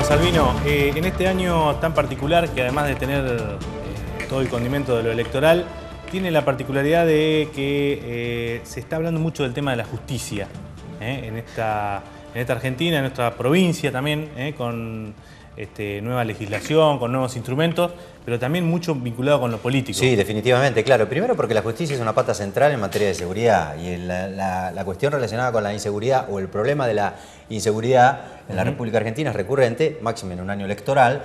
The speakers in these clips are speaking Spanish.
Bueno, Salvino, en este año tan particular, que además de tener todo el condimento de lo electoral, tiene la particularidad de que se está hablando mucho del tema de la justicia en esta Argentina, en nuestra provincia también, con nueva legislación, con nuevos instrumentos, pero también mucho vinculado con lo político. Sí, definitivamente, claro. Primero porque la justicia es una pata central en materia de seguridad y la cuestión relacionada con la inseguridad o el problema de la inseguridad en la República Argentina es recurrente, máximo en un año electoral.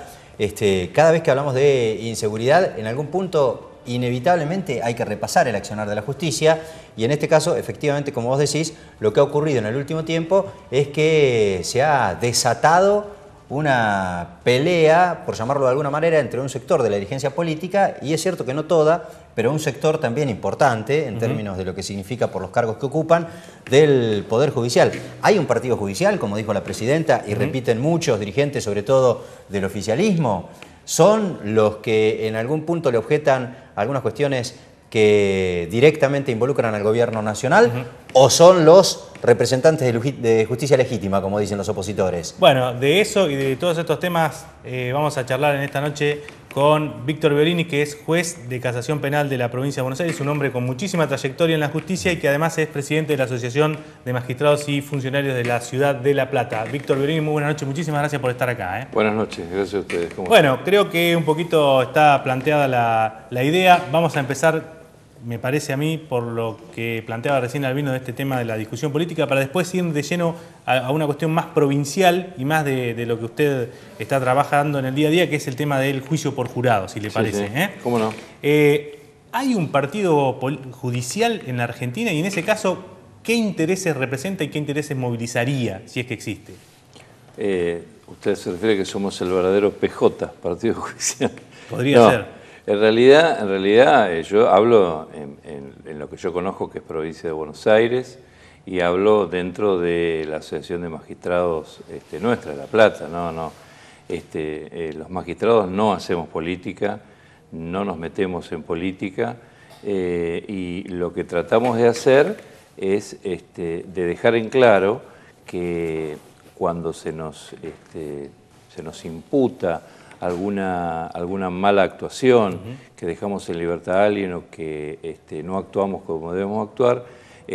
Cada vez que hablamos de inseguridad, en algún punto inevitablemente hay que repasar el accionar de la justicia y en este caso, efectivamente, como vos decís, lo que ha ocurrido en el último tiempo es que se ha desatado una pelea, por llamarlo de alguna manera, entre un sector de la dirigencia política, y es cierto que no toda, pero un sector también importante en términos de lo que significa por los cargos que ocupan, del Poder Judicial. Hay un partido judicial, como dijo la presidenta, y repiten muchos dirigentes, sobre todo del oficialismo, son los que en algún punto le objetan algunas cuestiones que directamente involucran al gobierno nacional, o son los representantes de justicia legítima, como dicen los opositores. Bueno, de eso y de todos estos temas vamos a charlar en esta noche con Víctor Violini, que es juez de casación penal de la provincia de Buenos Aires, un hombre con muchísima trayectoria en la justicia y que además es presidente de la Asociación de Magistrados y Funcionarios de la Ciudad de La Plata. Víctor Violini, muy buenas noches, muchísimas gracias por estar acá. Buenas noches, gracias a ustedes. Bueno, creo que un poquito está planteada la idea. Vamos a empezar, me parece a mí, por lo que planteaba recién Albino de este tema de la discusión política, para después ir de lleno a una cuestión más provincial y más de lo que usted está trabajando en el día a día, que es el tema del juicio por jurado, si le parece. Sí. ¿Cómo no? ¿Hay un partido judicial en la Argentina y en ese caso, qué intereses representa y qué intereses movilizaría, si es que existe? Usted se refiere a que somos el verdadero PJ, Partido Judicial. Podría ser. En realidad yo hablo en lo que yo conozco, que es provincia de Buenos Aires, y hablo dentro de la Asociación de Magistrados nuestra, de La Plata. Los magistrados no hacemos política, no nos metemos en política, y lo que tratamos de hacer es de dejar en claro que cuando se nos imputa alguna mala actuación, que dejamos en libertad a alguien o que no actuamos como debemos actuar,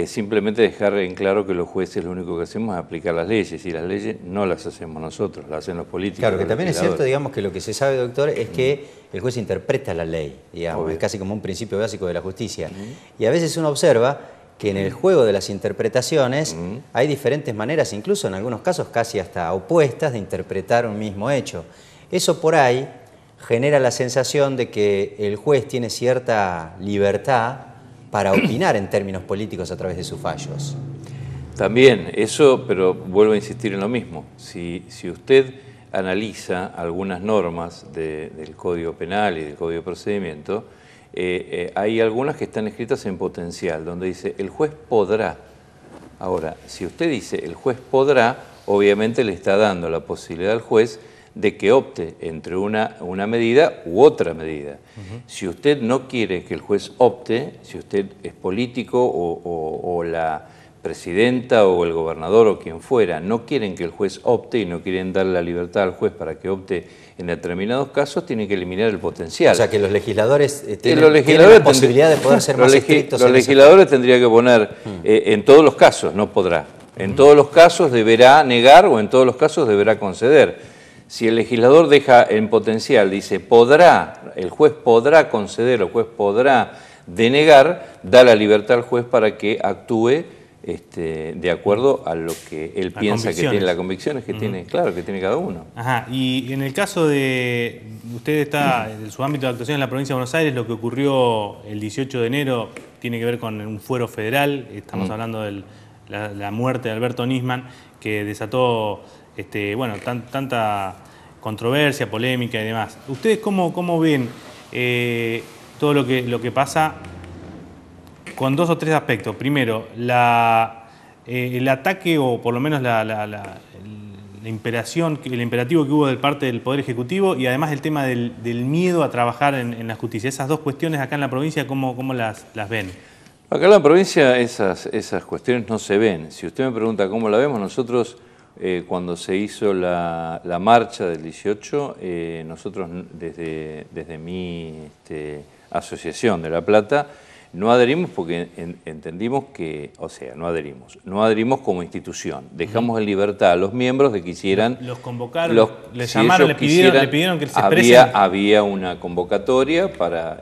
simplemente dejar en claro que los jueces lo único que hacemos es aplicar las leyes, y las leyes no las hacemos nosotros, las hacen los políticos. Claro, que también es cierto, digamos, que lo que se sabe, doctor, es que el juez interpreta la ley, digamos, es casi como un principio básico de la justicia. Y a veces uno observa que en el juego de las interpretaciones hay diferentes maneras, incluso en algunos casos casi hasta opuestas, de interpretar un mismo hecho. Eso por ahí genera la sensación de que el juez tiene cierta libertad para opinar en términos políticos a través de sus fallos. También eso, pero vuelvo a insistir en lo mismo. Si usted analiza algunas normas del Código Penal y del Código de Procedimiento, hay algunas que están escritas en potencial, donde dice el juez podrá. Ahora, si usted dice el juez podrá, obviamente le está dando la posibilidad al juez de que opte entre una medida u otra medida. Si usted no quiere que el juez opte, si usted es político o la presidenta o el gobernador o quien fuera, no quieren que el juez opte y no quieren dar la libertad al juez para que opte en determinados casos, tienen que eliminar el potencial. O sea, que los legisladores tienen la posibilidad de poder ser más estrictos. Los legisladores tendrían que poner, en todos los casos, no podrá. En todos los casos deberá negar o en todos los casos deberá conceder. Si el legislador deja en potencial, dice podrá, el juez podrá conceder, el juez podrá denegar, da la libertad al juez para que actúe de acuerdo a lo que él piensa que tiene, las convicciones que tiene, claro, que tiene cada uno. Ajá, y en el caso de, usted está en su ámbito de actuación en la provincia de Buenos Aires, lo que ocurrió el 18 de enero tiene que ver con un fuero federal, estamos hablando de la muerte de Alberto Nisman, que desató bueno, tanta controversia, polémica y demás. ¿Ustedes cómo ven todo lo que pasa con dos o tres aspectos? Primero, el ataque o por lo menos el imperativo que hubo de parte del Poder Ejecutivo y además el tema del miedo a trabajar en la justicia. Esas dos cuestiones acá en la provincia, ¿cómo las ven? Acá en la provincia esas cuestiones no se ven. Si usted me pregunta cómo la vemos, nosotros cuando se hizo la marcha del 18, nosotros desde mi asociación de La Plata, no adherimos porque entendimos que, o sea, no adherimos como institución. Dejamos en libertad a los miembros de que hicieran... Los convocaron, les llamaron, le pidieron que se expresen. Había una convocatoria para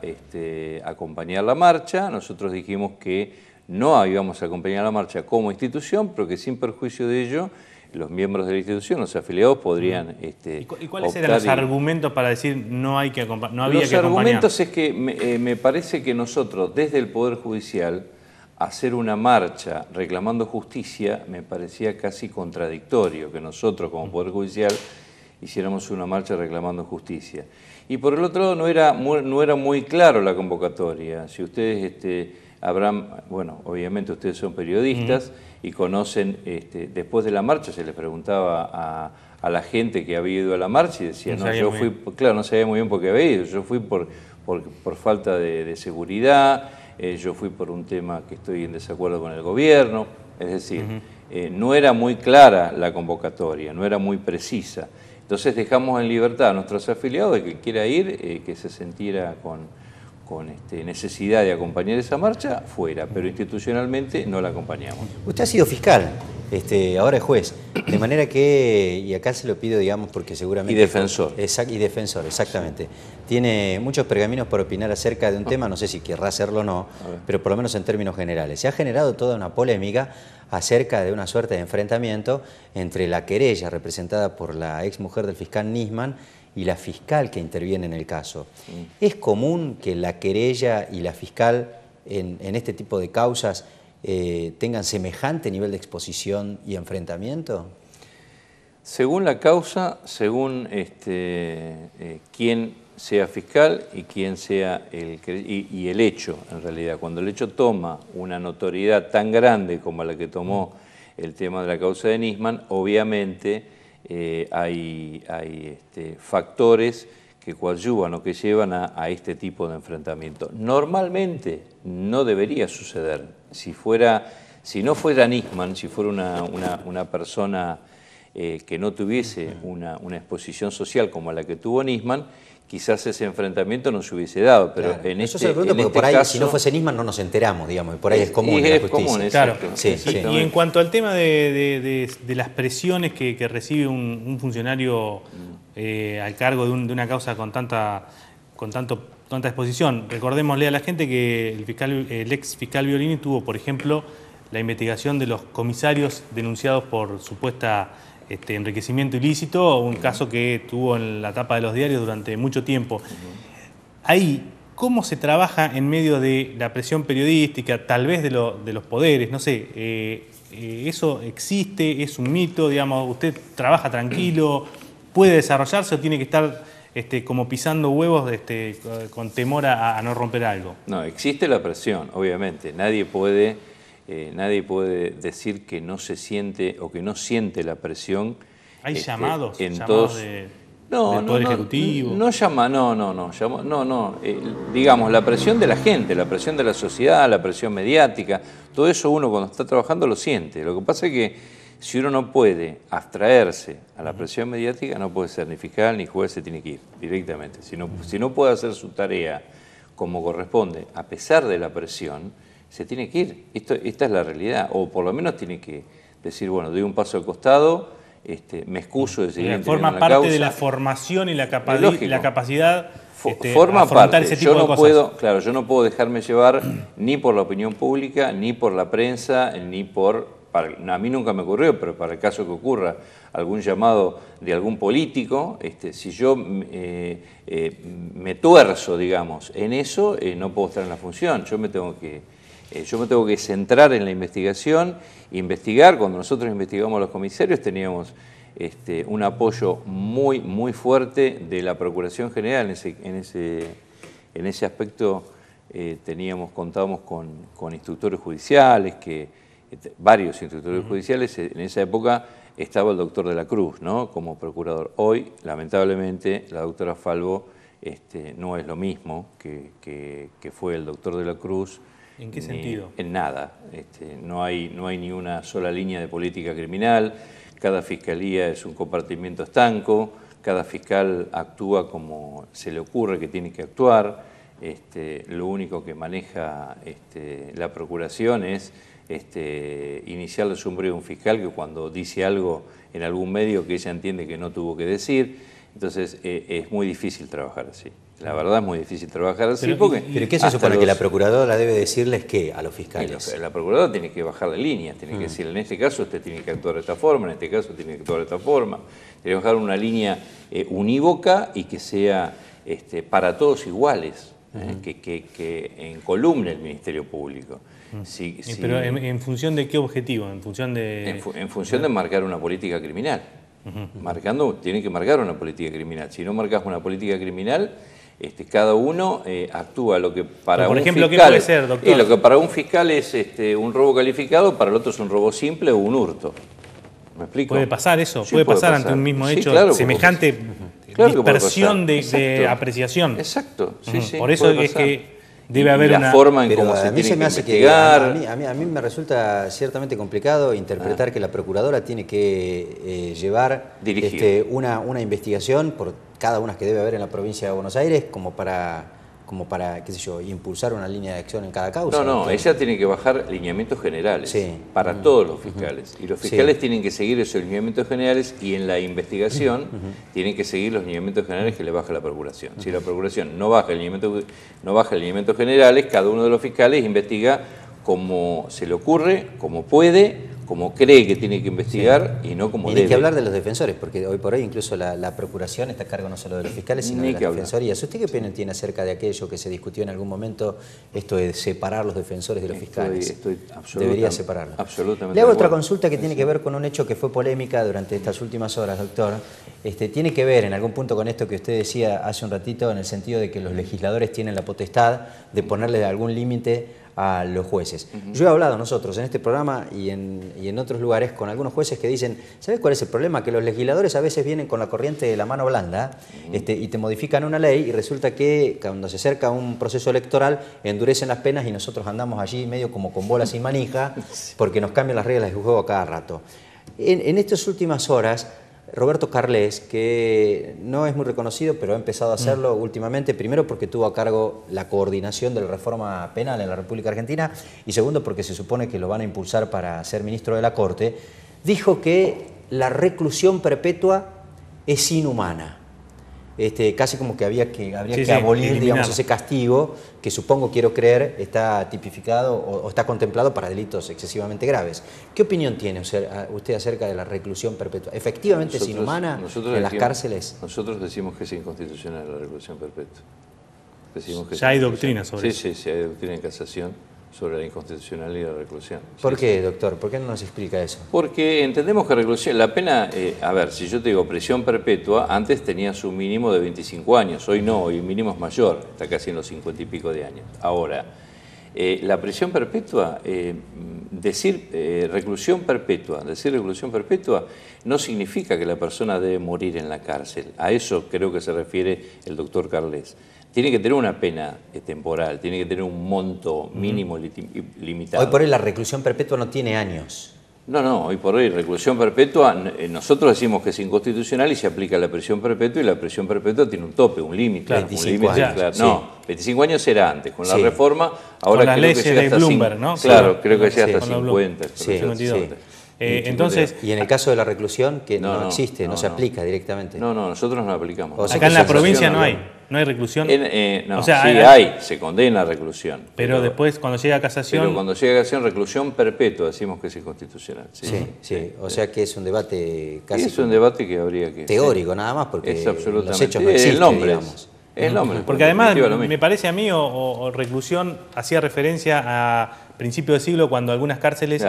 acompañar la marcha. Nosotros dijimos que no íbamos a acompañar la marcha como institución, pero que sin perjuicio de ello, los miembros de la institución, los afiliados, podrían ¿Y cuáles eran los argumentos para decir no había que acompañar? Los argumentos es que me parece que nosotros, desde el Poder Judicial, hacer una marcha reclamando justicia me parecía casi contradictorio, que nosotros como Poder Judicial hiciéramos una marcha reclamando justicia. Y por el otro lado no era muy claro la convocatoria. Si ustedes bueno, obviamente ustedes son periodistas y conocen, después de la marcha se les preguntaba a la gente que había ido a la marcha y decía, no, yo fui, claro, no sabía muy bien por qué había ido, yo fui por falta de seguridad, yo fui por un tema que estoy en desacuerdo con el gobierno, es decir, no era muy clara la convocatoria, no era muy precisa. Entonces dejamos en libertad a nuestros afiliados de que quiera ir, que se sintiera con necesidad de acompañar esa marcha, fuera, pero institucionalmente no la acompañamos. Usted ha sido fiscal, ahora es juez, de manera que, y acá se lo pido, digamos, porque seguramente... Y defensor. Y defensor, exactamente. Tiene muchos pergaminos para opinar acerca de un tema, no sé si querrá hacerlo o no, pero por lo menos en términos generales. Se ha generado toda una polémica acerca de una suerte de enfrentamiento entre la querella representada por la ex mujer del fiscal Nisman y la fiscal que interviene en el caso. ¿Es común que la querella y la fiscal en este tipo de causas tengan semejante nivel de exposición y enfrentamiento? Según la causa, según quién sea fiscal y quién sea el hecho, en realidad. Cuando el hecho toma una notoriedad tan grande como la que tomó el tema de la causa de Nisman, obviamente hay factores que coadyuvan o que llevan a este tipo de enfrentamiento. Normalmente no debería suceder. Si no fuera Nisman, si fuera una persona que no tuviese una exposición social como la que tuvo Nisman, quizás ese enfrentamiento no se hubiese dado, pero claro. en Eso se lo pregunto porque por ahí, caso, si no fuese Nisman, no nos enteramos, digamos, y por ahí es común en la justicia. Común, claro. Sí. Y en cuanto al tema de las presiones que recibe un funcionario al cargo de una causa con tanta exposición, recordémosle a la gente que el ex fiscal Violini tuvo, por ejemplo, la investigación de los comisarios denunciados por supuesta enriquecimiento ilícito, un caso que tuvo en la tapa de los diarios durante mucho tiempo. Ahí, ¿cómo se trabaja en medio de la presión periodística, tal vez de los poderes? No sé, ¿eso existe? ¿Es un mito? Digamos, ¿usted trabaja tranquilo? ¿Puede desarrollarse o tiene que estar como pisando huevos con temor a no romper algo? No, existe la presión, obviamente. Nadie puede decir que no se siente o que no siente la presión. ¿Hay llamados del Poder Ejecutivo? Digamos, la presión de la gente, la presión de la sociedad, la presión mediática, todo eso uno cuando está trabajando lo siente. Lo que pasa es que si uno no puede abstraerse a la presión mediática, no puede ser ni fiscal ni juez, se tiene que ir directamente. Si no puede hacer su tarea como corresponde, a pesar de la presión, se tiene que ir. Esta es la realidad. O por lo menos tiene que decir, bueno, doy un paso al costado, me excuso de seguir forma la causa. parte de la formación y la capacidad forma afrontar parte. Ese tipo de cosas. Yo no puedo dejarme llevar ni por la opinión pública, ni por la prensa, ni por... a mí nunca me ocurrió, pero para el caso que ocurra algún llamado de algún político, si yo me tuerzo, digamos, en eso, no puedo estar en la función. Yo me tengo que centrar en la investigación, investigar. Cuando nosotros investigamos a los comisarios teníamos un apoyo muy, muy fuerte de la Procuración General. En ese aspecto contábamos con instructores judiciales, varios instructores judiciales. En esa época estaba el doctor de la Cruz, ¿no?, como procurador. Hoy, lamentablemente, la doctora Falvo no es lo mismo que fue el doctor de la Cruz ¿En qué sentido? En nada. No hay ni una sola línea de política criminal, cada fiscalía es un compartimiento estanco, cada fiscal actúa como se le ocurre que tiene que actuar, lo único que maneja la procuración es iniciar la sombría de un fiscal que cuando dice algo en algún medio que ella entiende que no tuvo que decir, entonces es muy difícil trabajar así. La verdad es muy difícil trabajar así. ¿Pero qué se supone? ¿Que la procuradora debe decirles qué a los fiscales? La procuradora tiene que bajar de línea, tiene que decir, en este caso usted tiene que actuar de esta forma, en este caso tiene que actuar de esta forma. Tiene que bajar una línea unívoca y que sea para todos iguales, que encolumne el Ministerio Público. Pero ¿en función de qué objetivo? ¿En función de...? En función de marcar una política criminal. Tiene que marcar una política criminal. Si no marcas una política criminal, cada uno actúa lo que para por un ejemplo, fiscal... ¿qué puede ser, doctor? Y lo que para un fiscal es un robo calificado, para el otro es un robo simple o un hurto. ¿Me explico? ¿Puede pasar eso? Sí, ¿Puede pasar ante un mismo hecho semejante dispersión de apreciación? Exacto. Por eso es que debe haber la forma en cómo se tiene que investigar. A mí me resulta ciertamente complicado interpretar que la procuradora tiene que llevar una investigación por cada una que debe haber en la provincia de Buenos Aires como para qué sé yo, impulsar una línea de acción en cada causa. No, ella tiene que bajar lineamientos generales para todos los fiscales. Y los fiscales tienen que seguir esos lineamientos generales y en la investigación tienen que seguir los lineamientos generales que le baja la procuración. Si la procuración no baja lineamientos generales, cada uno de los fiscales investiga como se le ocurre, como puede, como cree que tiene que investigar y no como debe. Y hay que hablar de los defensores, porque hoy por hoy incluso la procuración está a cargo no solo de los fiscales, sino de las defensorías. ¿Usted qué opinión tiene acerca de aquello que se discutió en algún momento, esto de separar los defensores de los fiscales? Debería separarlos. Absolutamente. Le hago otra consulta que tiene que ver con un hecho que fue polémica durante estas últimas horas, doctor. Tiene que ver en algún punto con esto que usted decía hace un ratito, en el sentido de que los legisladores tienen la potestad de ponerle algún límite a los jueces. Yo he hablado nosotros en este programa y en otros lugares con algunos jueces que dicen, ¿sabes cuál es el problema? Que los legisladores a veces vienen con la corriente de la mano blanda y te modifican una ley y resulta que cuando se acerca un proceso electoral endurecen las penas y nosotros andamos allí medio como con bolas y manija porque nos cambian las reglas del juego a cada rato. En estas últimas horas, Roberto Carles, que no es muy reconocido, pero ha empezado a hacerlo últimamente, primero porque tuvo a cargo la coordinación de la reforma penal en la República Argentina y segundo porque se supone que lo van a impulsar para ser ministro de la Corte, dijo que la reclusión perpetua es inhumana. Casi como que habría que abolir, digamos, ese castigo que supongo, quiero creer, está tipificado o está contemplado para delitos excesivamente graves. ¿Qué opinión tiene usted acerca de la reclusión perpetua? ¿Efectivamente es inhumana en las cárceles? Nosotros decimos que es inconstitucional la reclusión perpetua. Ya hay doctrina sobre eso. Sí, hay doctrina en casación sobre la inconstitucionalidad de la reclusión. ¿Por qué, doctor? ¿Por qué no nos explica eso? Porque entendemos que reclusión, la pena, a ver, si yo te digo prisión perpetua, antes tenías un mínimo de 25 años, hoy no, hoy el mínimo es mayor, está casi en los 50 y pico de años. Ahora, la prisión perpetua, decir reclusión perpetua no significa que la persona debe morir en la cárcel. A eso creo que se refiere el doctor Carles. Tiene que tener una pena temporal, tiene que tener un monto mínimo limitado. Hoy por hoy la reclusión perpetua no tiene años. No, hoy por hoy reclusión perpetua, nosotros decimos que es inconstitucional y se aplica la prisión perpetua y la prisión perpetua tiene un tope, un límite. Claro, 25 años. Claro. No, 25 años era antes, con la reforma, ahora con creo que llega hasta Bloomberg, ¿no? Claro, creo que llega hasta 50. Entonces, y en el caso de la reclusión, que no existe, no se aplica directamente. No, nosotros no aplicamos. O sea, acá en la provincia no hay reclusión. O sea, se condena a reclusión. Pero después, cuando llega a casación... Pero cuando llega a casación, reclusión perpetua, decimos que es inconstitucional. Sí. O sea que es un debate casi... Es un debate que habría que... teórico nada más, porque es absolutamente, los hechos no existen, el nombre, digamos. El nombre. Porque además, me parece a mí, o reclusión hacía referencia a principio de siglo cuando algunas cárceles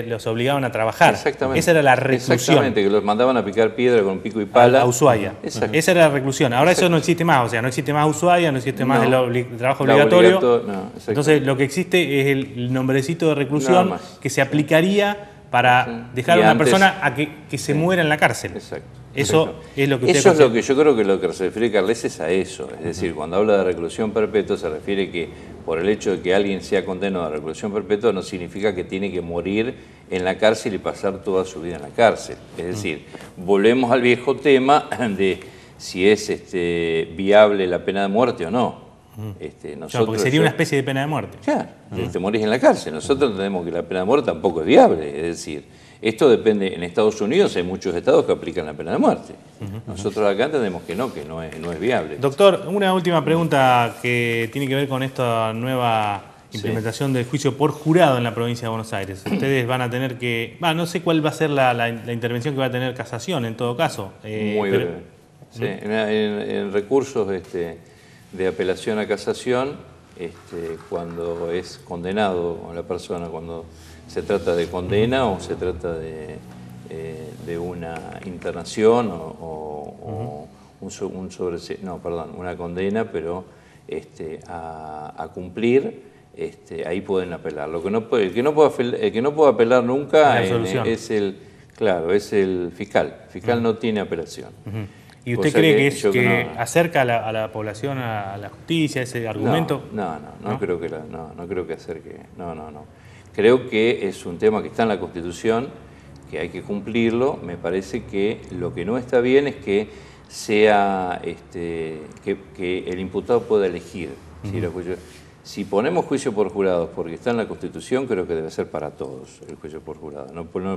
los obligaban a trabajar. Exactamente. Esa era la reclusión. Exactamente, que los mandaban a picar piedra con pico y pala. A Ushuaia. Esa era la reclusión. Ahora eso no existe más, o sea, no existe más Ushuaia, no existe más el trabajo obligatorio. Entonces lo que existe es el nombrecito de reclusión que se aplicaría para dejar a una persona a que se muera en la cárcel. Exacto. Eso Perfecto. es lo que usted Eso es lo considera. que yo creo que lo que se refiere Carles es a eso. Es decir, cuando habla de reclusión perpetua se refiere que por el hecho de que alguien sea condenado a reclusión perpetua no significa que tiene que morir en la cárcel y pasar toda su vida en la cárcel. Es decir, volvemos al viejo tema de si es viable la pena de muerte o no. Claro, porque sería una especie de pena de muerte. Claro, te morís en la cárcel. Nosotros entendemos que la pena de muerte tampoco es viable. Es decir, esto depende, en Estados Unidos hay muchos estados que aplican la pena de muerte. Nosotros acá entendemos que no es viable. Doctor, una última pregunta que tiene que ver con esta nueva implementación del juicio por jurado en la provincia de Buenos Aires. Ustedes van a tener que... no sé cuál va a ser la intervención que va a tener Casación en todo caso. Muy breve. Sí, en recursos de apelación a casación, cuando es condenado la persona, cuando se trata de condena o se trata de una internación o una condena, pero a cumplir, ahí pueden apelar. El que no puede apelar nunca es el fiscal. El fiscal no tiene apelación. ¿Y usted cree que acerca a la población a la justicia ese argumento? No creo que acerque. No. Creo que es un tema que está en la Constitución, que hay que cumplirlo. Me parece que lo que no está bien es que sea que el imputado pueda elegir. Si ponemos juicio por jurados porque está en la Constitución, creo que debe ser para todos el juicio por jurado.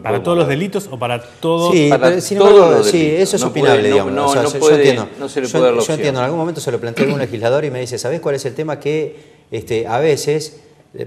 ¿Para todos los delitos o para todos? Sí, para sin embargo, todos los delitos. Eso es opinable, digamos. No se le puede dar la opción. Yo entiendo, en algún momento se lo planteé a algún legislador y me dice, ¿sabés cuál es el tema? Que a veces,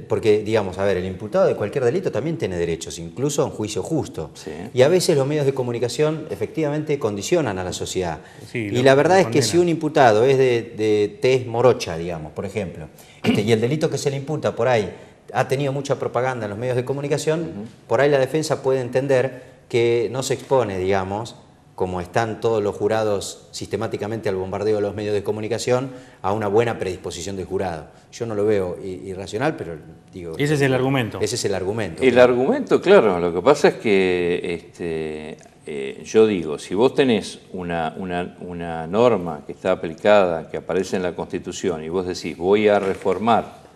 porque digamos, a ver, el imputado de cualquier delito también tiene derechos, incluso a un juicio justo. Sí. Y a veces los medios de comunicación efectivamente condicionan a la sociedad. Sí, y la verdad es que si un imputado es de tez morocha, digamos, por ejemplo, y el delito que se le imputa por ahí ha tenido mucha propaganda en los medios de comunicación, por ahí la defensa puede entender que no se expone, digamos, como están todos los jurados sistemáticamente al bombardeo de los medios de comunicación, a una buena predisposición del jurado. Yo no lo veo irracional, pero digo... Ese es el argumento. Ese es el argumento. El argumento, claro, lo que pasa es que yo digo, si vos tenés una norma que está aplicada, que aparece en la Constitución, y vos decís, voy a reformar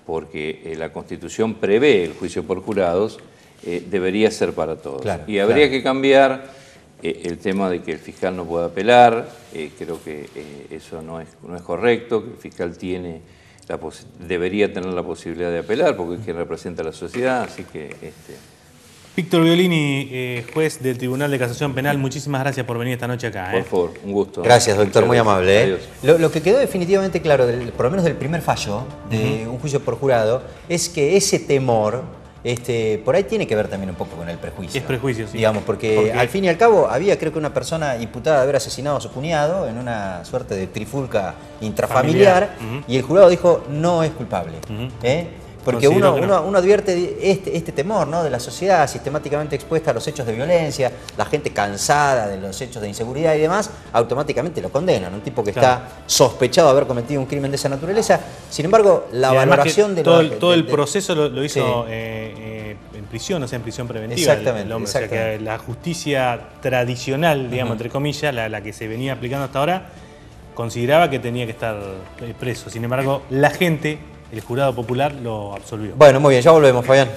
porque la Constitución prevé el juicio por jurados, debería ser para todos. Claro, y habría que cambiar el tema de que el fiscal no pueda apelar. Creo que eso no es correcto, que el fiscal debería tener la posibilidad de apelar porque es quien representa a la sociedad, así que... Víctor Violini, juez del Tribunal de Casación Penal, muchísimas gracias por venir esta noche acá. Por favor, un gusto. Gracias, doctor, muy amable. Adiós. Lo que quedó definitivamente claro, por lo menos del primer fallo de un juicio por jurado, es que ese temor, por ahí tiene que ver también un poco con el prejuicio. Es prejuicio, sí. Digamos, porque al fin y al cabo había, creo que una persona imputada de haber asesinado a su cuñado en una suerte de trifulca intrafamiliar, y el jurado dijo no es culpable. Porque uno advierte este temor, ¿no?, de la sociedad sistemáticamente expuesta a los hechos de violencia, la gente cansada de los hechos de inseguridad y demás, automáticamente lo condenan. Un tipo que está sospechado de haber cometido un crimen de esa naturaleza. Sin embargo, la valoración de todo el proceso lo hizo en prisión, o sea, en prisión preventiva. Exactamente, el hombre. O sea, que la justicia tradicional, digamos, entre comillas, la que se venía aplicando hasta ahora, consideraba que tenía que estar preso. Sin embargo, la gente... El jurado popular lo absolvió. Bueno, muy bien, ya volvemos, Fabián.